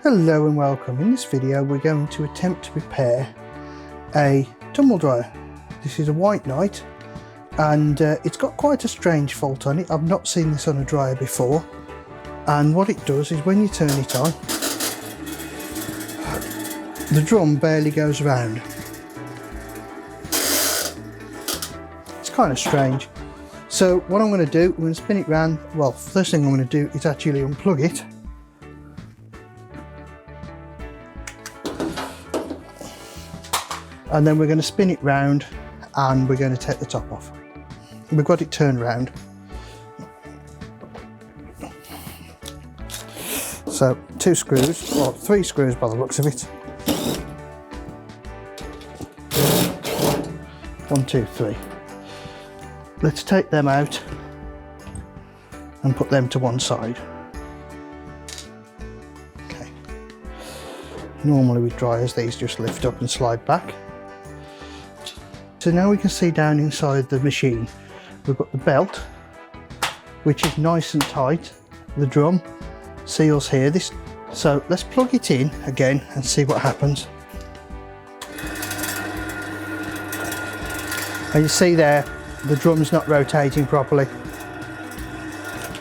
Hello and welcome. In this video we're going to attempt to repair a tumble dryer. This is a White Knight and it's got quite a strange fault on it. I've not seen this on a dryer before, and what it does is when you turn it on, the drum barely goes around. It's kind of strange. So what I'm going to do, I'm going to spin it round. Well, first thing I'm going to do is actually unplug it. And then we're going to spin it round and we're going to take the top off. We've got it turned round. So 2 screws, or 3 screws by the looks of it. 1, 2, 3. Let's take them out and put them to one side. Okay. Normally with dryers these just lift up and slide back. So now we can see down inside the machine we've got the belt, which is nice and tight. The drum seals here. So let's plug it in again and see what happens. And you see there, the drum's not rotating properly.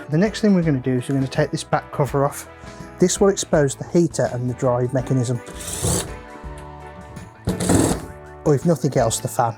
The next thing we're going to do is we're going to take this back cover off. This will expose the heater and the drive mechanism, or if nothing else, the fan.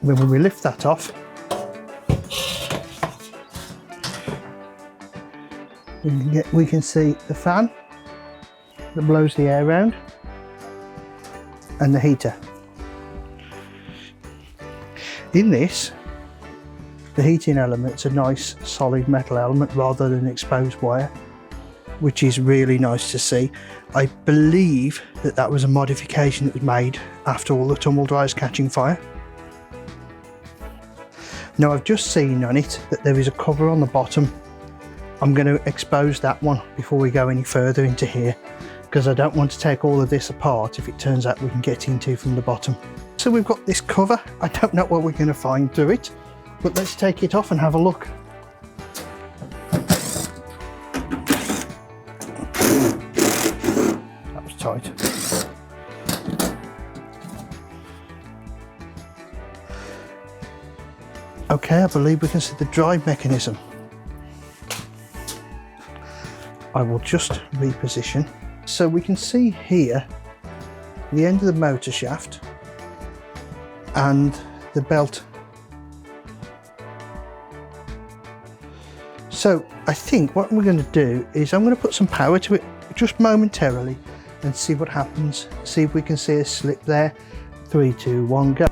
When we lift that off, we can see the fan that blows the air around and the heater. In this, the heating element's a nice solid metal element rather than exposed wire, which is really nice to see. I believe that was a modification that was made after all the tumble dryers catching fire. Now I've just seen on it that there is a cover on the bottom. I'm going to expose that one before we go any further into here, because I don't want to take all of this apart if it turns out we can get into from the bottom. So we've got this cover. I don't know what we're going to find through it, but let's take it off and have a look. That was tight. Okay, I believe we can see the drive mechanism. I will just reposition. So we can see here the end of the motor shaft and the belt. So I think what we're going to do is I'm going to put some power to it just momentarily and see what happens. See if we can see a slip there. 3, 2, 1, go.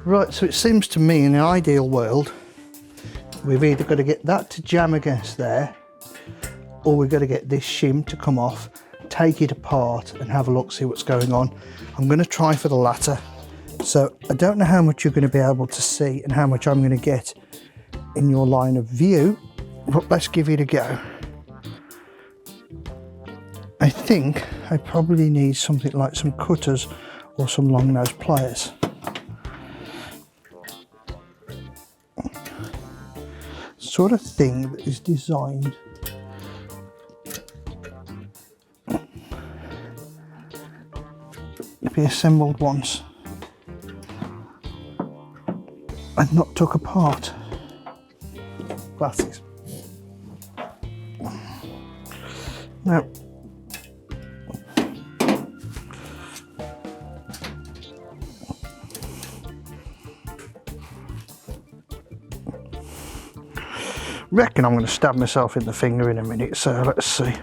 Right, so it seems to me in an ideal world, we've either got to get that to jam against there, or we've got to get this shim to come off, take it apart and have a look, see what's going on. I'm going to try for the latter. So I don't know how much you're going to be able to see and how much I'm going to get in your line of view, but let's give it a go. I think I probably need something like some cutters or some long nose pliers. Sort of thing that is designed to be assembled once and not took apart. Glasses. Now Reckon I'm going to stab myself in the finger in a minute, so let's see.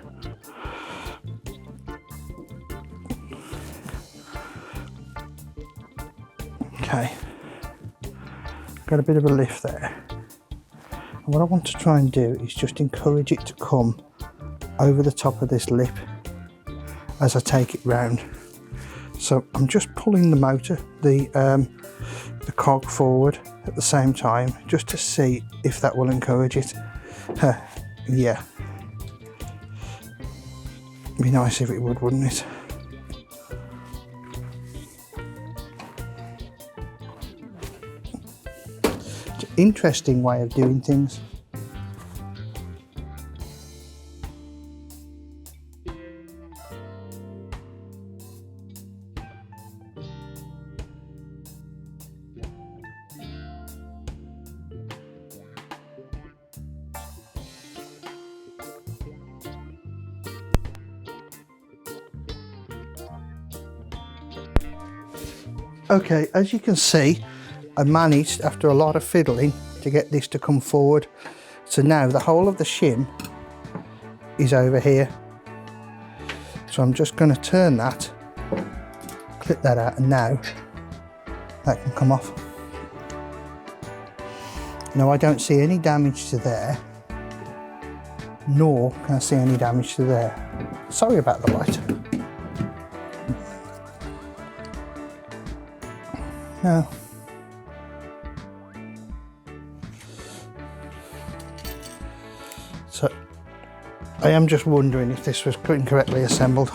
Okay, got a bit of a lift there. And what I want to try and do is just encourage it to come over the top of this lip as I take it round. So I'm just pulling the motor, the cog forward at the same time, just to see if that will encourage it. Yeah, be nice if it would, wouldn't it? It's an interesting way of doing things. Okay, as you can see, I managed, after a lot of fiddling, to get this to come forward. So now the whole of the shim is over here. So I'm just going to turn that, clip that out, and now that can come off. Now I don't see any damage to there, nor can I see any damage to there. Sorry about the light. No. So I am just wondering if this was incorrectly assembled.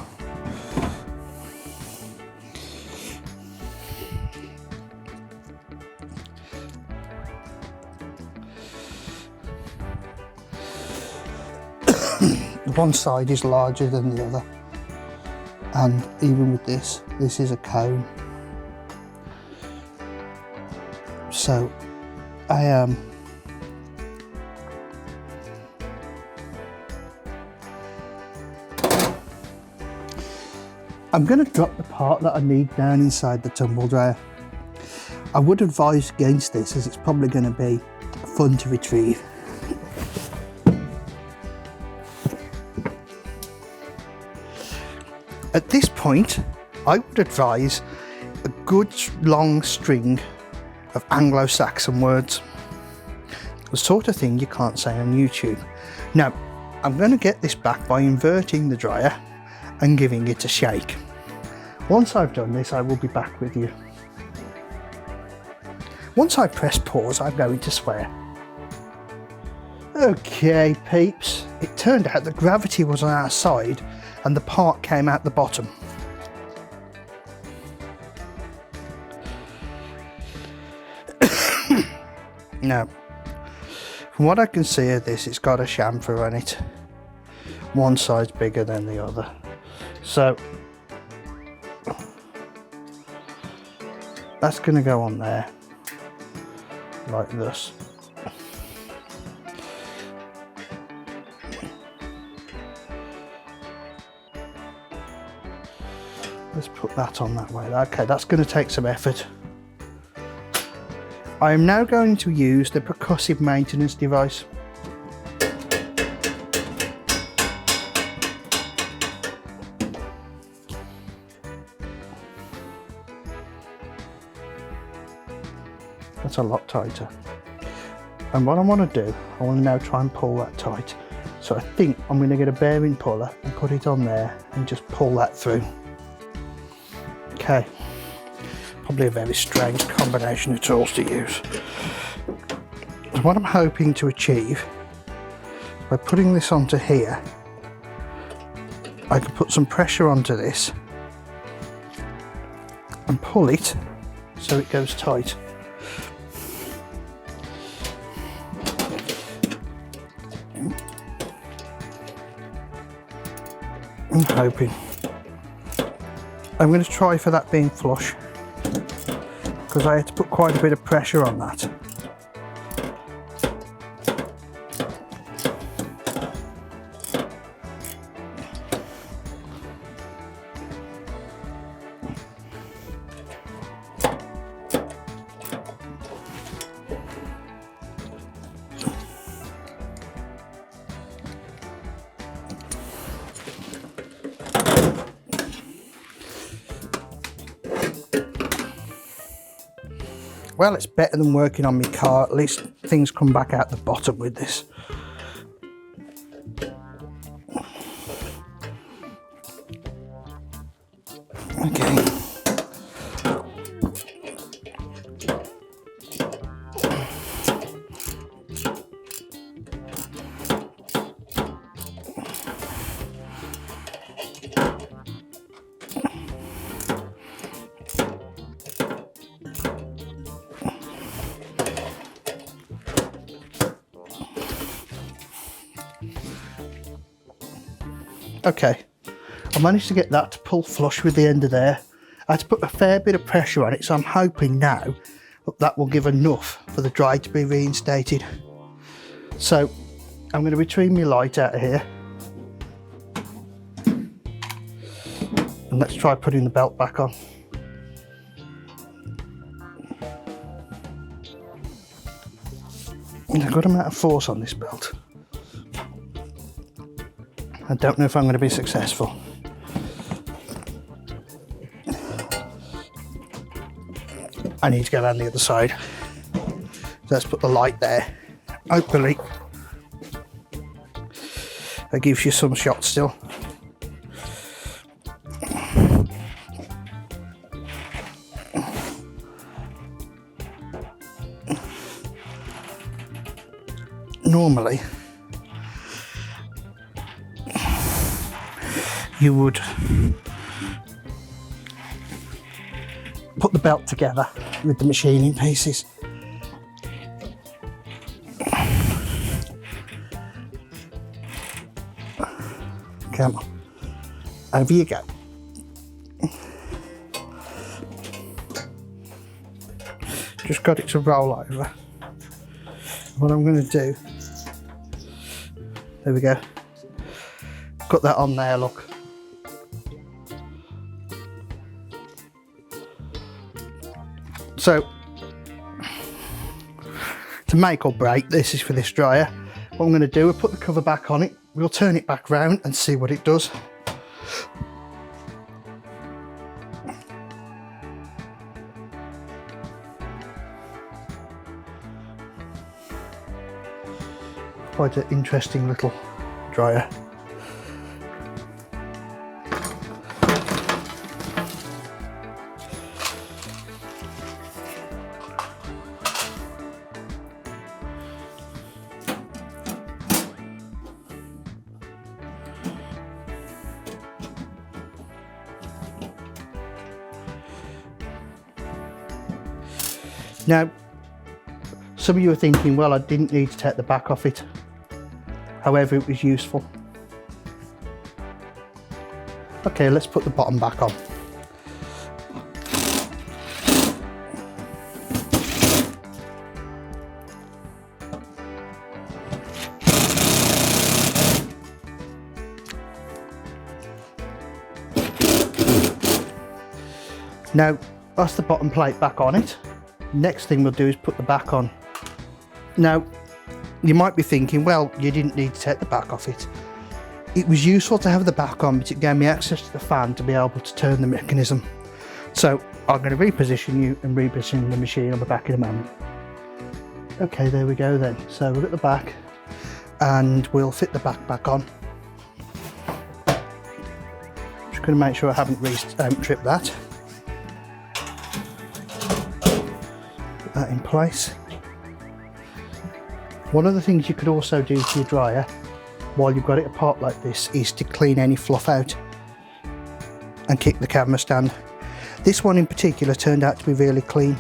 One side is larger than the other, and even with this is a cone. So I am I'm going to drop the part that I need down inside the tumble dryer. I would advise against this, as it's probably going to be fun to retrieve. At this point, I would advise a good long string of Anglo-Saxon words, the sort of thing you can't say on YouTube. Now, I'm going to get this back by inverting the dryer and giving it a shake. Once I've done this, I will be back with you. Once I press pause, I'm going to swear. Okay, peeps, it turned out that gravity was on our side and the part came out the bottom. Now, from what I can see of this, it's got a chamfer on it. One side's bigger than the other. So, that's going to go on there, like this. Let's put that on that way. Okay, that's going to take some effort. I am now going to use the percussive maintenance device. That's a lot tighter. And what I want to do, I want to now try and pull that tight. So I think I'm going to get a bearing puller and put it on there and just pull that through. Okay. Probably a very strange combination of tools to use. So what I'm hoping to achieve by putting this onto here, I can put some pressure onto this and pull it so it goes tight. I'm hoping. I'm going to try for that being flush, because I had to put quite a bit of pressure on that. Well, it's better than working on my car. At least things come back out the bottom with this. Okay. Okay, I managed to get that to pull flush with the end of there. I had to put a fair bit of pressure on it, so I'm hoping now that will give enough for the dry to be reinstated. So I'm going to retrieve my light out of here. And let's try putting the belt back on. There's a good amount of force on this belt. I don't know if I'm going to be successful. I need to go around the other side. So let's put the light there. Hopefully that gives you some shot still. Normally you would put the belt together with the machining pieces. Come on, over you go. Just got it to roll over. What I'm going to do, there we go, got that on there, look. So, to make or break, this is for this dryer. What I'm going to do, we'll put the cover back on it, we'll turn it back round and see what it does. Quite an interesting little dryer. Now, some of you are thinking, well, I didn't need to take the back off it. However, it was useful. Okay, let's put the bottom back on. Now, that's the bottom plate back on it. Next thing we'll do is put the back on. Now, you might be thinking, well, you didn't need to take the back off it. It was useful to have the back on, but it gave me access to the fan to be able to turn the mechanism. So I'm going to reposition you and reposition the machine on the back in a moment. Okay, there we go then. So we've got the back and we'll fit the back on. Just going to make sure I haven't tripped that. Put that in place. One of the things you could also do to your dryer while you've got it apart like this is to clean any fluff out and kick the camera stand. This one in particular turned out to be really clean.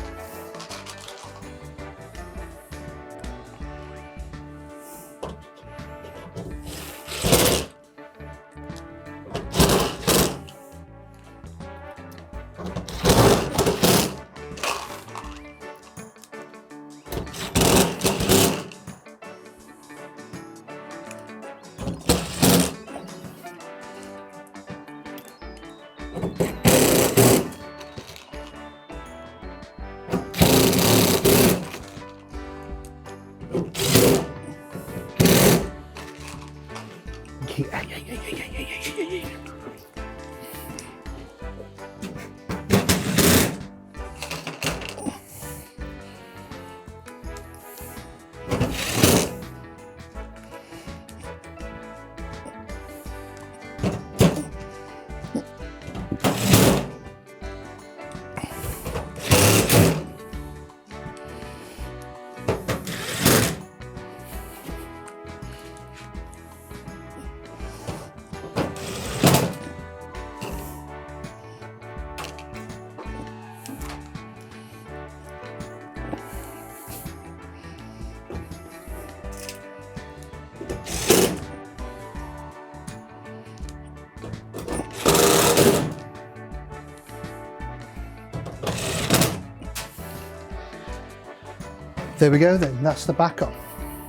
There we go then, that's the back on.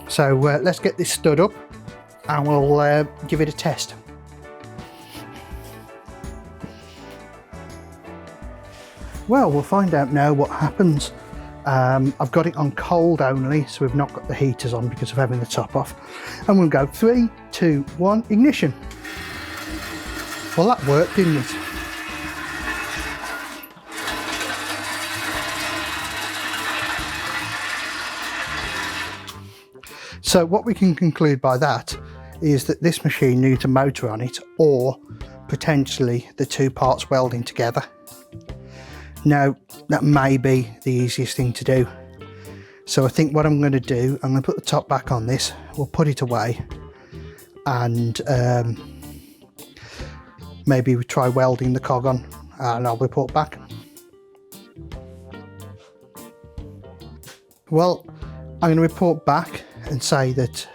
So let's get this stood up and we'll give it a test. Well, we'll find out now what happens. I've got it on cold only, so we've not got the heaters on because of having the top off. And we'll go 3, 2, 1, ignition. Well, that worked, didn't it? So what we can conclude by that is that this machine needs a motor on it, or potentially the two parts welding together. Now, that may be the easiest thing to do. So I think what I'm going to do, I'm going to put the top back on this, we'll put it away, and maybe we try welding the cog on, and I'll report back. Well, I'm going to report back and say that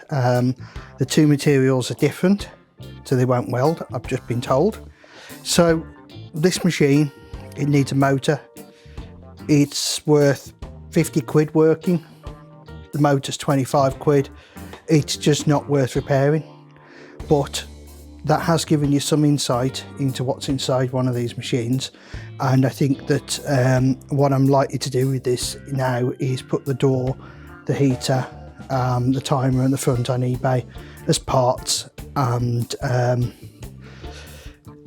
the two materials are different, so they won't weld, I've just been told. So this machine, it needs a motor. It's worth 50 quid working. The motor's 25 quid. It's just not worth repairing. But that has given you some insight into what's inside one of these machines. And I think that what I'm likely to do with this now is put the door, the heater, the timer and the front on eBay as parts, and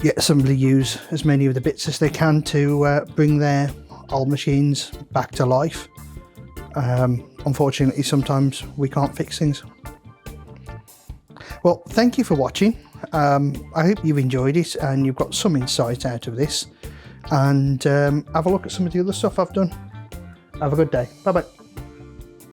get somebody to use as many of the bits as they can to bring their old machines back to life. Unfortunately, sometimes we can't fix things. Well, thank you for watching. I hope you've enjoyed it and you've got some insight out of this, and have a look at some of the other stuff I've done. Have a good day. Bye bye.